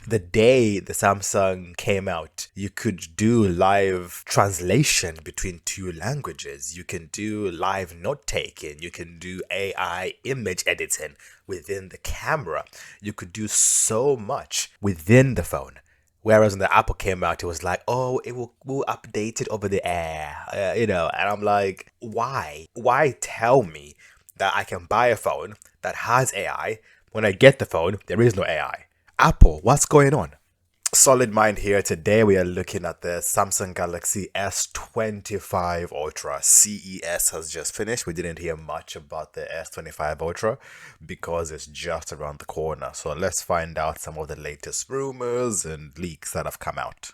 The day the Samsung came out, you could do live translation between two languages. You can do live note taking. You can do AI image editing within the camera. You could do so much within the phone. Whereas when the Apple came out, it was like, oh, we'll update it over the air, and I'm like, why? Why tell me that I can buy a phone that has AI when I get the phone, there is no AI? Apple, what's going on? Solid Mind here. Today we are looking at the Samsung Galaxy S25 Ultra. CES has just finished. We didn't hear much about the S25 Ultra because it's just around the corner. So let's find out some of the latest rumors and leaks that have come out.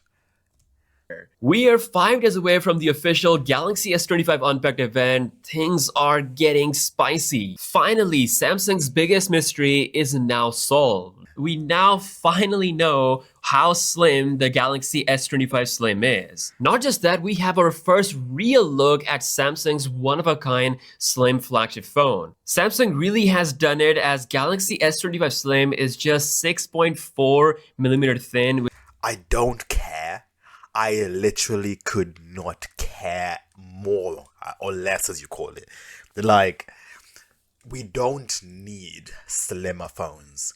We are 5 days away from the official Galaxy S25 Unpacked event. Things are getting spicy. Finally, Samsung's biggest mystery is now solved. We now finally know how slim the Galaxy S25 Slim is. Not just that, we have our first real look at Samsung's one-of-a-kind slim flagship phone. Samsung really has done it, as Galaxy S25 Slim is just 6.4mm thin. I don't care. I literally could not care more, or less as you call it. Like, we don't need slimmer phones.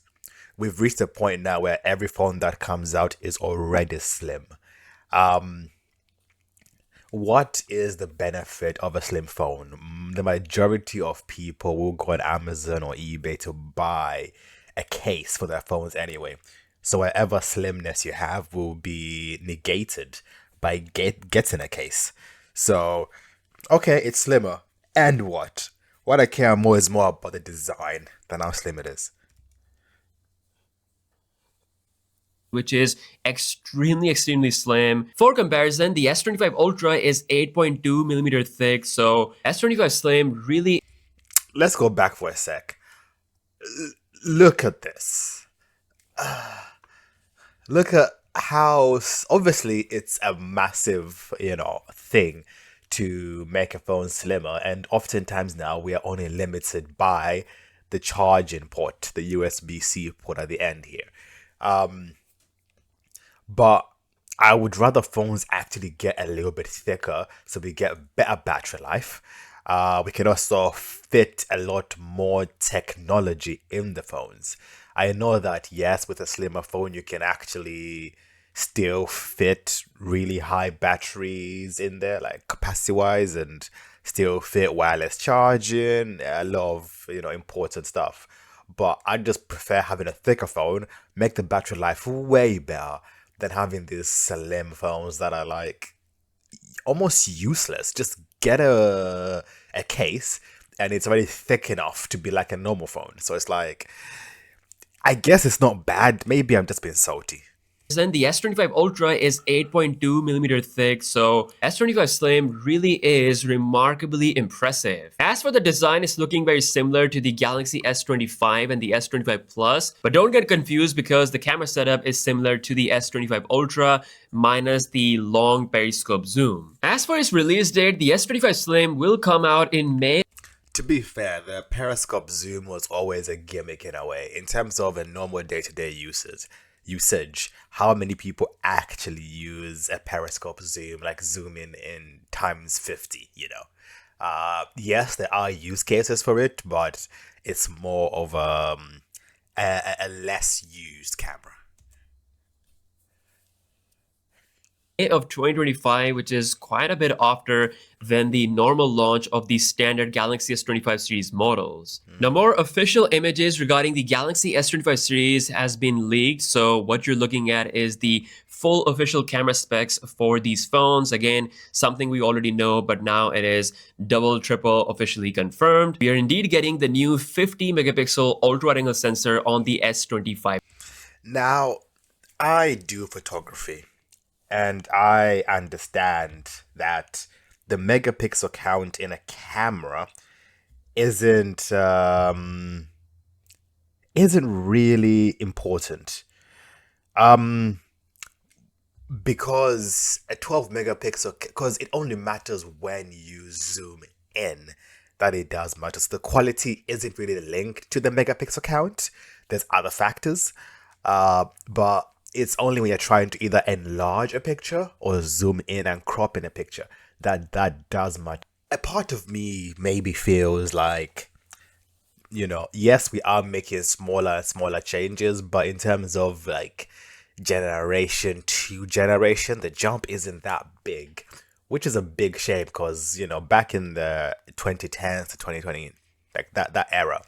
We've reached a point now where every phone that comes out is already slim. What is the benefit of a slim phone? The majority of people will go on Amazon or eBay to buy a case for their phones anyway. So whatever slimness you have will be negated by getting a case. So, okay, it's slimmer. And what? What I care more is more about the design than how slim it is. Which is extremely slim. For comparison, the S25 Ultra is 8.2mm thick, so S25 Slim really... Let's go back for a sec. Look at this. Look at how, obviously it's a massive, thing to make a phone slimmer, and oftentimes now we are only limited by the charging port, the USB-C port at the end here. But I would rather phones actually get a little bit thicker so we get better battery life. We can also fit a lot more technology in the phones. I know that, yes, with a slimmer phone, you can actually still fit really high batteries in there, like capacity-wise, and still fit wireless charging, a lot of, important stuff. But I just prefer having a thicker phone, make the battery life way better than having these slim phones that are like almost useless. Just get a case and it's already thick enough to be like a normal phone. So it's like, I guess it's not bad. Maybe I'm just being salty. Then the S25 Ultra is 8.2mm thick, so S25 Slim really is remarkably impressive. As for the design, it's looking very similar to the Galaxy S25 and the S25 Plus, but don't get confused because the camera setup is similar to the S25 Ultra minus the long periscope zoom. As for its release date, the S25 Slim will come out in May. To be fair, the periscope zoom was always a gimmick in a way, in terms of a normal day-to-day usage. How many people actually use a periscope zoom, like zooming in times 50, yes, there are use cases for it, but it's more of a less used camera. Of 2025, which is quite a bit after than the normal launch of the standard Galaxy S25 series models. Now, more official images regarding the Galaxy S25 series has been leaked, so what you're looking at is the full official camera specs for these phones. Again, something we already know, but now it is triple officially confirmed. We are indeed getting the new 50 megapixel ultra-wide-angle sensor on the S25. Now, I do photography. And I understand that the megapixel count in a camera isn't really important. Because a 12 megapixel, because it only matters when you zoom in that it does matter. So the quality isn't really linked to the megapixel count. There's other factors, but it's only when you're trying to either enlarge a picture or zoom in and crop in a picture that does much. A part of me maybe feels like, yes, we are making smaller and smaller changes, but in terms of like generation to generation, the jump isn't that big, which is a big shame because, back in the 2010s to 2020, like that era,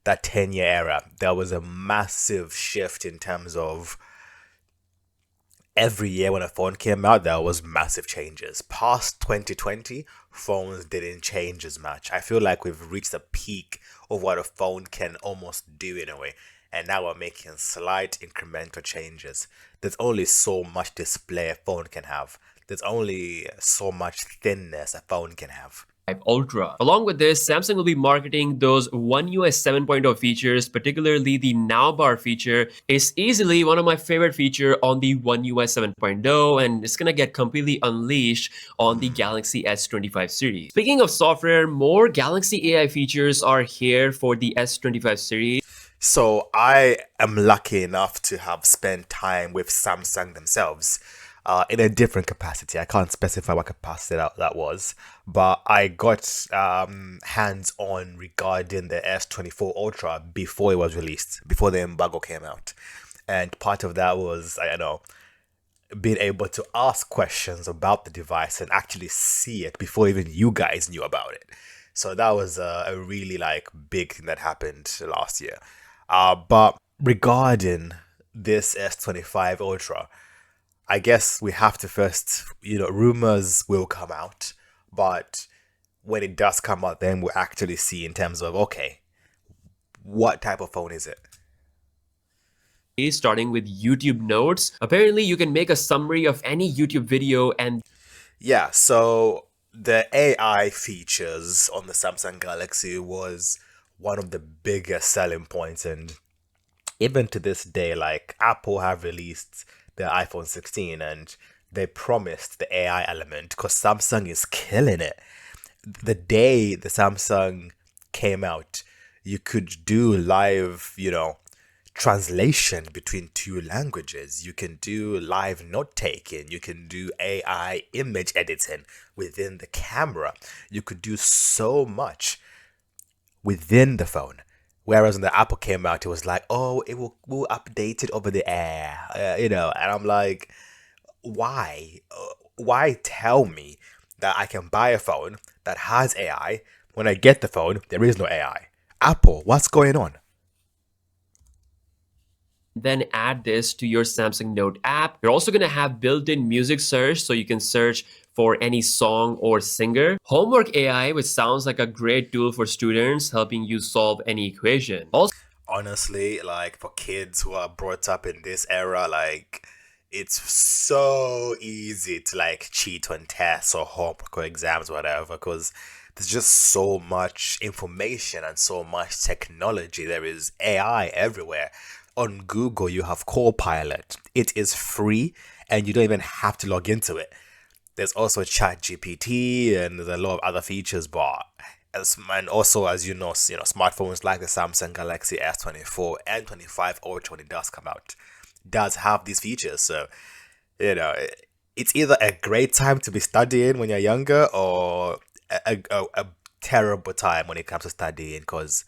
that 10-year era, there was a massive shift in terms of every year when a phone came out, there was massive changes. Past 2020, phones didn't change as much. I feel like we've reached the peak of what a phone can almost do in a way. And now we're making slight incremental changes. There's only so much display a phone can have. There's only so much thinness a phone can have. Ultra. Along with this, Samsung will be marketing those One UI 7.0 features, particularly the Now Bar feature. Is easily one of my favorite feature on the One UI 7.0, and it's gonna get completely unleashed on the Galaxy S25 series. Speaking of software, more Galaxy AI features are here for the S25 series. So I am lucky enough to have spent time with Samsung themselves. In a different capacity. I can't specify what capacity that was, but I got hands-on regarding the S24 Ultra before it was released, before the embargo came out. And part of that was, being able to ask questions about the device and actually see it before even you guys knew about it. So that was a really like big thing that happened last year. But regarding this S25 Ultra, I guess we have to first, rumors will come out, but when it does come out, then we'll actually see in terms of, okay, what type of phone is it? Starting with YouTube Notes. Apparently, you can make a summary of any YouTube video and yeah, so the AI features on the Samsung Galaxy was one of the biggest selling points, and even to this day, like Apple have released the iPhone 16 and they promised the AI element because Samsung is killing it. The day the Samsung came out, you could do live, translation between two languages. You can do live note taking. You can do AI image editing within the camera. You could do so much within the phone. Whereas when the Apple came out, it was like, oh, we'll update it over the air, and I'm like, why? Why tell me that I can buy a phone that has AI when I get the phone, there is no AI? Apple, what's going on? then add this to your Samsung Note app. You're also gonna have built-in music search, so you can search for any song or singer. Homework AI, which sounds like a great tool for students, helping you solve any equation. Also, Honestly, like for kids who are brought up in this era, like it's so easy to like cheat on tests or homework or exams, whatever, because there's just so much information and so much technology. There is AI everywhere. On Google, you have Copilot. It is free and you don't even have to log into it. There's also ChatGPT and there's a lot of other features, but and also as smartphones like the Samsung Galaxy S24 and 25 Ultra, when it does come out, does have these features. So it's either a great time to be studying when you're younger or a terrible time when it comes to studying because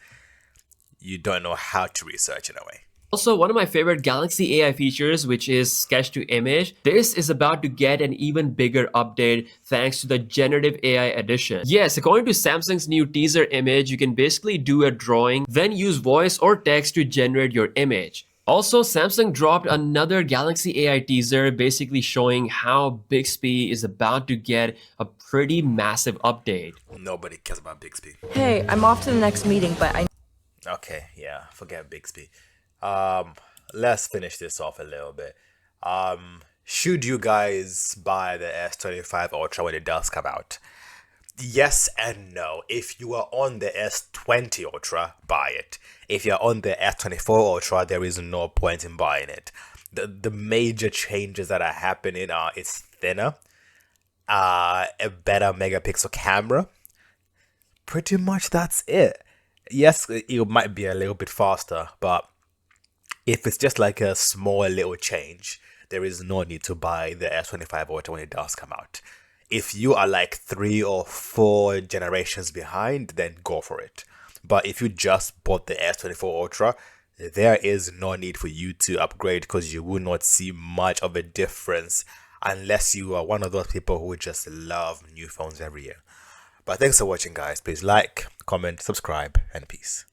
you don't know how to research in a way. Also, one of my favorite Galaxy AI features, which is sketch to image. This is about to get an even bigger update thanks to the generative AI edition. Yes, according to Samsung's new teaser image, you can basically do a drawing, then use voice or text to generate your image. Also, Samsung dropped another Galaxy AI teaser, basically showing how Bixby is about to get a pretty massive update. Nobody cares about Bixby. Hey, I'm off to the next meeting, but Okay, yeah, forget Bixby. Let's finish this off a little bit. Should you guys buy the S25 Ultra when it does come out? Yes and no. If you are on the S20 Ultra, buy it. If you're on the S24 Ultra, there is no point in buying it. The major changes that are happening are it's thinner, a better megapixel camera. Pretty much that's it. Yes, it might be a little bit faster, but If it's just like a small little change, there is no need to buy the S25 Ultra when it does come out. If you are like 3 or 4 generations behind, then go for it. But if you just bought the S24 Ultra, there is no need for you to upgrade because you will not see much of a difference unless you are one of those people who just love new phones every year. But thanks for watching, guys. Please like, comment, subscribe, and peace.